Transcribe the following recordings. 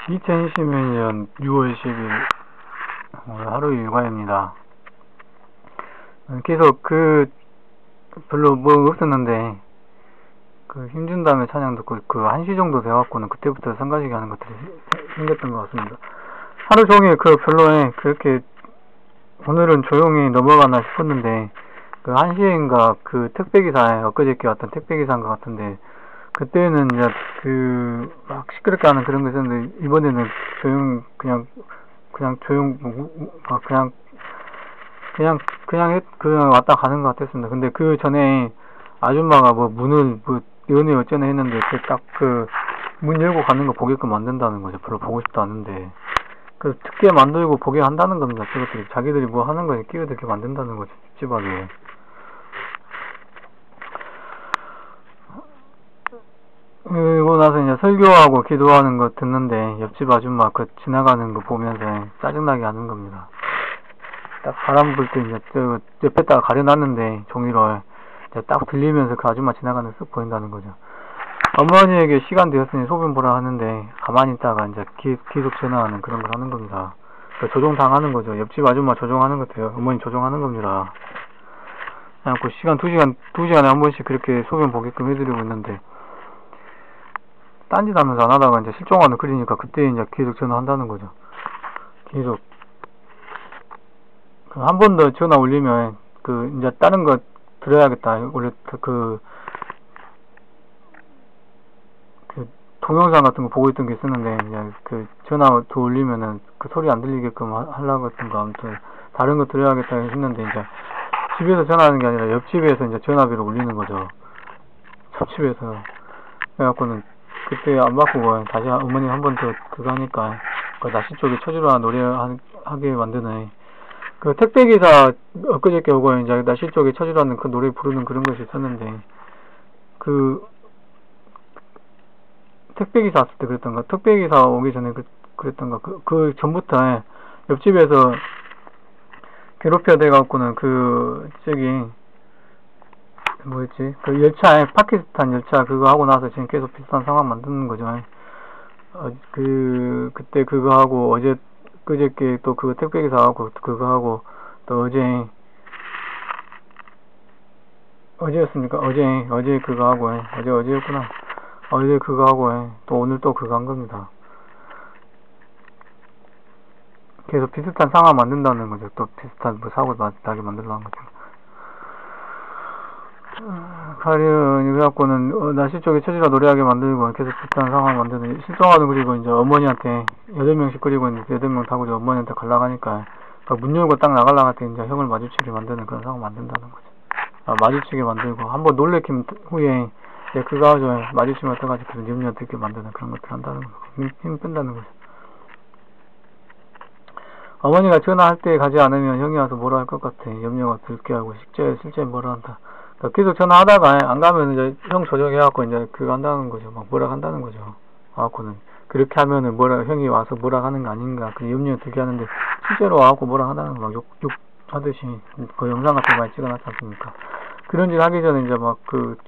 2020년 6월 10일 오늘 하루 일과입니다. 계속 별로 뭐 없었는데 힘준 다음에 찬양 듣고 1시 정도 돼갖고는 그때부터 성가시게 하는 것들이 생겼던 것 같습니다. 하루 종일 별로에 그렇게 오늘은 조용히 넘어가나 싶었는데 1시인가 택배기사에 엊그저께 왔던 택배기사인 것 같은데 그때는 이제 막 시끄럽게 하는 그런 거 있었는데 이번에는 그냥 왔다 가는 것 같았습니다. 근데 그 전에 아줌마가 문을 연애 어쩌네 했는데 문 열고 가는 거 보게끔 만든다는 거죠. 별로 보고 싶도 않은데 특게 만들고 보게 한다는 겁니다. 저것들이 자기들이 뭐 하는 거에 끼어들게 만든다는 거죠. 찝찝하게. 그리고 나서 이제 설교하고 기도하는 거 듣는데 옆집 아줌마 지나가는 거 보면서 짜증나게 하는 겁니다. 딱 바람 불 때 이제 옆에다가 가려놨는데 종이를 딱 들리면서 그 아줌마 지나가는 거 쓱 보인다는 거죠. 어머니에게 시간 되었으니 소변 보라 하는데 가만히 있다가 이제 계속 전화하는 그런 걸 하는 겁니다. 조종당하는 거죠. 옆집 아줌마 조종하는 것 같아요. 어머니 조종하는 겁니다. 그래갖고 시간 2시간에 한 번씩 그렇게 소변 보게끔 해드리고 있는데 딴짓 하면서 안 하다가 이제 실종하는 그리니까 그때 이제 계속 전화한다는 거죠. 계속. 한 번 더 전화 올리면 이제 다른 거 들어야겠다. 원래 동영상 같은 거 보고 있던 게 있었는데 이제 전화 더 올리면은 소리 안 들리게끔 하려고 했던 거 아무튼 다른 거 들어야겠다 했는데 이제 집에서 전화하는 게 아니라 옆집에서 이제 전화기를 올리는 거죠. 옆집에서. 그래갖고는 그때 안 바꾸고 다시 어머니 한 번 더 하니까 나시 쪽에 쳐주라 노래하게 만드네. 택배기사 엊그저께 오고 이제 나시 쪽에 쳐주라는 노래 부르는 그런 것이 있었는데 택배기사 왔을 때 그랬던가 택배기사 오기 전에 그랬던가 전부터 옆집에서 괴롭혀 돼갖고는 뭐였지? 열차에 파키스탄 열차 그거 하고 나서 지금 계속 비슷한 상황 만드는 거죠. 그때 그거 하고 그저께 또 택배기사 하고 그거 하고 또 어제였습니까? 어제 그거 하고 어제였구나. 어제 그거 하고 또 오늘 또 그거 한 겁니다. 계속 비슷한 상황 만든다는 거죠. 또 비슷한 사고 나게 만들려는 거죠. 그래갖고는 날씨 쪽에 처지라 노래하게 만들고 계속 비슷한 상황 만드는 실종하는 그리고 이제 어머니한테 8명씩 그리고 이제 8명 타고 어머니한테 갈라가니까 문 열고 딱 나가려고 할 때 이제 형을 마주치게 만드는 그런 상황 만든다는 거죠. 마주치게 만들고 한번 놀래킨 후에 그거 하죠. 마주치면 어떡하지 그런 염려 듣게 만드는 그런 것들 한다는 거. 힘 뺀다는 거죠. 어머니가 전화할 때 가지 않으면 형이 와서 뭐라 할 것 같아. 염려가 들게 하고 실제 뭐라 한다. 계속 전화하다가 안 가면 이제 형 조정해갖고 이제 그거 한다는 거죠. 막 뭐라 한다는 거죠. 와갖고는 그렇게 하면은 형이 와서 뭐라 하는 거 아닌가 그 염려 들게 하는데 실제로 와갖고 뭐라 한다는 거 막 욕 하듯이 영상 같은 거 많이 찍어놨지 않습니까? 그런 짓 하기 전에 이제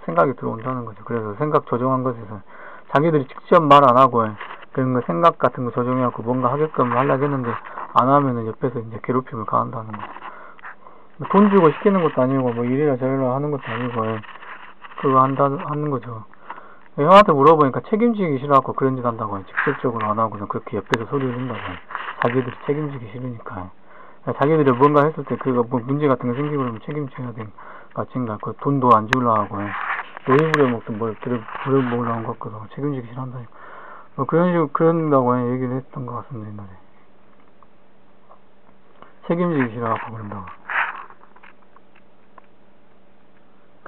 생각이 들어온다는 거죠. 그래서 생각 조정한 것에서 자기들이 직접 말 안 하고 그런 거 생각 같은 거 조정해갖고 뭔가 하게끔 하려고 했는데 안 하면은 옆에서 이제 괴롭힘을 가한다는 거죠. 돈 주고 시키는 것도 아니고 이래라 저래라 하는 것도 아니고 그거 하는 거죠. 형한테 물어보니까 책임지기 싫어갖고 그런 짓 한다고 직접적으로 안 하고 그렇게 옆에서 소리를 낸다고 자기들이 책임지기 싫으니까 자기들이 뭔가 했을 때 문제 같은 거 생기고 그러면 책임져야 될 마찬가 돈도 안 주려고 하고 노예 부려먹든 부려먹으려고 한 것 같거든 책임지기 싫어한다니까 그런 식으로 그런다고 얘기를 했던 것 같습니다. 옛날에 책임지기 싫어갖고 그런다고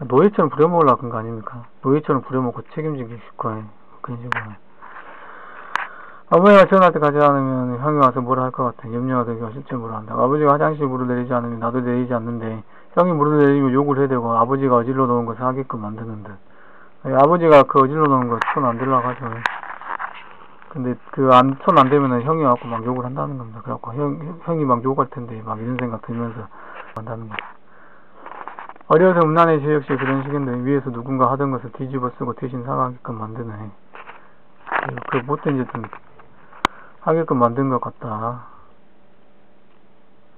노예처럼 부려먹으려고 한 거 아닙니까? 노예처럼 부려먹고 책임지기 싫고 그런 식으로 어머니가 전화할 때 가지 않으면 형이 와서 뭐라 할 것 같아. 염려가 되기가 실제 뭐라 한다. 아버지가 화장실 물을 내리지 않으면 나도 내리지 않는데 형이 물을 내리면 욕을 해야 되고 아버지가 어질러 놓은 것을 하게끔 만드는 듯. 아버지가 어질러 놓은 거 손 안 대려고 하죠. 근데 손 안 대면은 형이 와갖고 막 욕을 한다는 겁니다. 그래갖고 형이 막 욕할 텐데 막 이런 생각 들면서 한다는 거죠. 어려서 음란의 죄 역시 그런 식인데 위에서 누군가 하던 것을 뒤집어 쓰고 대신 사과하게끔 만드네. 못된 짓은 하게끔 만든 것 같다.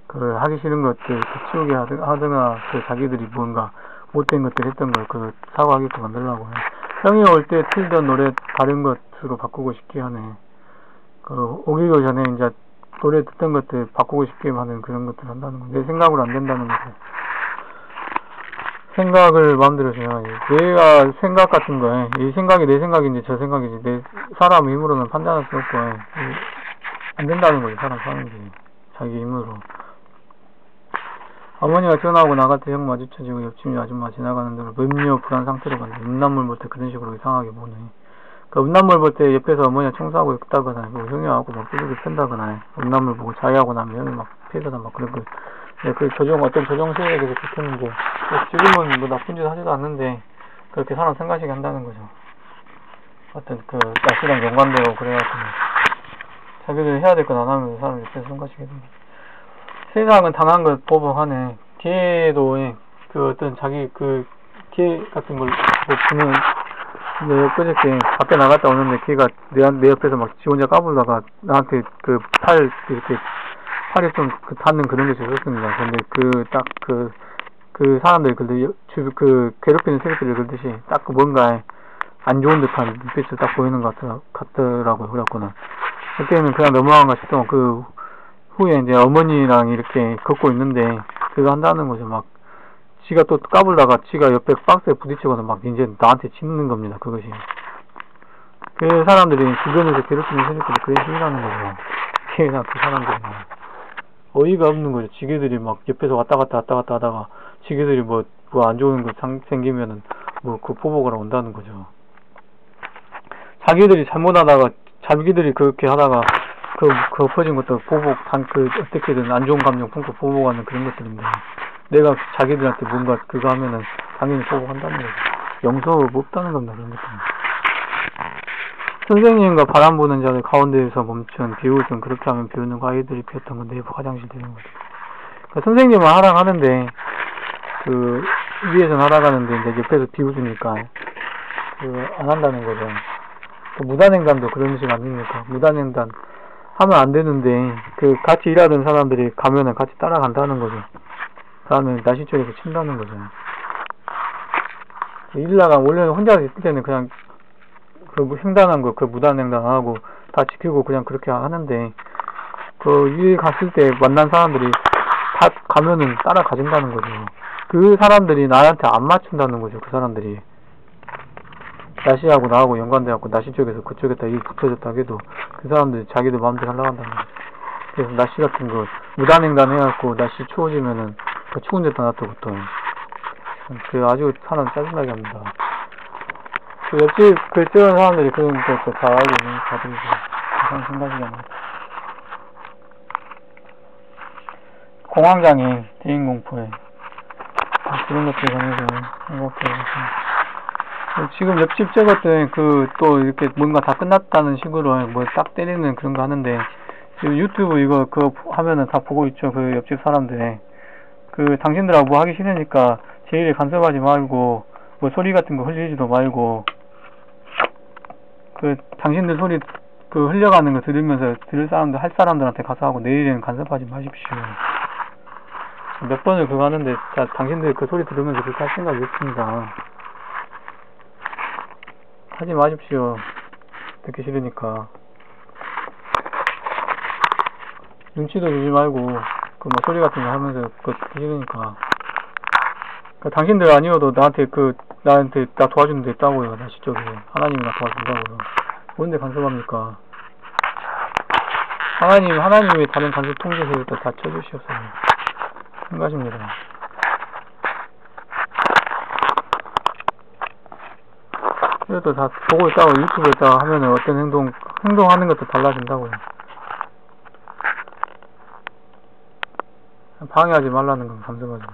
그 하기 싫은 것들 치우게 하거나 그 자기들이 뭔가 못된 것들 했던 걸 그 사과하게끔 만들려고 해. 형이 올 때 틀던 노래 다른 것으로 바꾸고 싶게 하네. 그 오기도 전에 이제 노래 듣던 것들 바꾸고 싶게 하는 그런 것들 한다는 거. 내 생각으로 안 된다는 거지. 생각을 마음대로 정해야지. 내가 생각 같은 거에 이 생각이 내 생각인지 저 생각인지 내 사람 힘으로는 판단할 수 없고 안 된다는 거지. 사람 사는 게 자기 힘으로. 어머니가 전화하고 나갈 때 형 마주쳐지고 옆집 아줌마 지나가는 데로 음료 불안 상태로 간다. 음란물 볼 때 그런 식으로 이상하게 보네. 그 음란물 볼 때 옆에서 어머니가 청소하고 있다거나 뭐 형이 와갖고 막 뚜둑이 팬다거나 음란물 보고 자해하고 나면 형이 막 패거나 막 그러고 그 어떤 조정 수준에 대해서 좋겠는데 지금은 뭐 나쁜 짓 하지도 않는데 그렇게 사람 생각하게 한다는 거죠. 어떤 그 날씨랑 연관되고 그래가지고 자기들 해야 될 건 안 하면 사람 옆에서 생각하게 됩니다. 세상은 당한 것 보복하네. 기회도 그 어떤 자기 그 기회 같은 걸 보면 내 그저께 밖에 나갔다 오는데 걔가 내 옆에서 막 지 혼자 까불다가 나한테 그 팔 이렇게 팔이 좀 닿는 그런 것이 있었습니다. 근데 그 사람들이 그 괴롭히는 새끼들이 그러듯이 딱 그 뭔가 안 좋은 듯한 눈빛을 딱 보이는 것 같더라고요. 그래갖고는 그때는 그냥 넘어간가 싶더만 그 후에 이제 어머니랑 이렇게 걷고 있는데 그거 한다는 거죠. 막 지가 또 까불다가 지가 옆에 박스에 부딪히고서 막 이제 나한테 짖는 겁니다. 그것이. 그 사람들이 주변에서 괴롭히는 새끼들이 그게 힘이라는 거죠. 걔나 그 사람들이 어이가 없는 거죠. 지게들이 막 옆에서 왔다 갔다 하다가 지게들이 뭐 안 좋은 거 생기면은 뭐 그 보복을 온다는 거죠. 자기들이 잘못하다가 자기들이 그렇게 하다가 그 엎어진 것도 보복, 어떻게든 안 좋은 감정 품고 보복하는 그런 것들인데, 내가 자기들한테 뭔가 그거 하면은 당연히 보복한다는 거죠. 용서 없다는 겁니다, 그런 것들은. 선생님과 바람 부는 자들 가운데에서 멈춘 비웃음, 그렇게 하면 비웃는 거 아이들이 피웠던 건 내부 화장실 되는 거죠. 그러니까 선생님은 하락하는데, 위에서 날아가는데, 이제 옆에서 비웃으니까, 안 한다는 거죠. 무단횡단도 그런 식 아닙니까? 무단횡단. 하면 안 되는데 같이 일하던 사람들이 가면은 같이 따라간다는 거죠. 그러면 날씨 쪽에서 친다는 거죠. 일 나가면 원래는 혼자 있을 때는 그냥 횡단한 거 무단횡단하고 다 지키고 그냥 그렇게 하는데 일 갔을 때 만난 사람들이 다 가면은 따라가진다는 거죠. 그 사람들이 나한테 안 맞춘다는 거죠. 그 사람들이 나시하고 나하고 연관돼갖고 나시 쪽에서 그쪽에다 일 붙어졌다 해도 그 사람들이 자기들 마음대로 하려고 한다는 거죠. 그래서 나시 같은 거 무단횡단 해갖고 나시 추워지면은 그 추운 데다 놔두고 또 아주 사람 짜증나게 합니다. 옆집 찍은 사람들이 그런 것도 잘 알고 있는 자들이죠. 이상 생각이 안 나. 공황장애, 대인공포에 그런 것들에 관해서 생각해보겠습니다. 지금 옆집 저것들 또 이렇게 뭔가 다 끝났다는 식으로 뭐 딱 때리는 그런 거 하는데 지금 유튜브 이거 하면은 다 보고 있죠. 그 옆집 사람들 당신들하고 뭐 하기 싫으니까 제 일에 간섭하지 말고 뭐 소리 같은 거 흘리지도 말고 당신들 소리 흘려가는 거 들으면서 할 사람들한테 가서 하고 내 일에는 간섭하지 마십시오. 몇 번을 그거 하는데 당신들 그 소리 들으면서 그렇게 할 생각이 없습니다. 하지 마십시오. 듣기 싫으니까. 눈치도 주지 말고, 소리 같은 거 하면서, 듣기 싫으니까. 당신들 아니어도 나한테 나 도와주는 데 있다고요. 나 시쪽에. 하나님이 나 도와준다고요. 뭔데 간섭합니까? 하나님이 다른 간섭 통제세를 다 쳐주시옵소서. 생각하십니다. 이것도 다 보고 있다가 유튜브에 있다가 하면은 어떤 행동하는 것도 달라진다고요. 방해하지 말라는 건 감사하죠.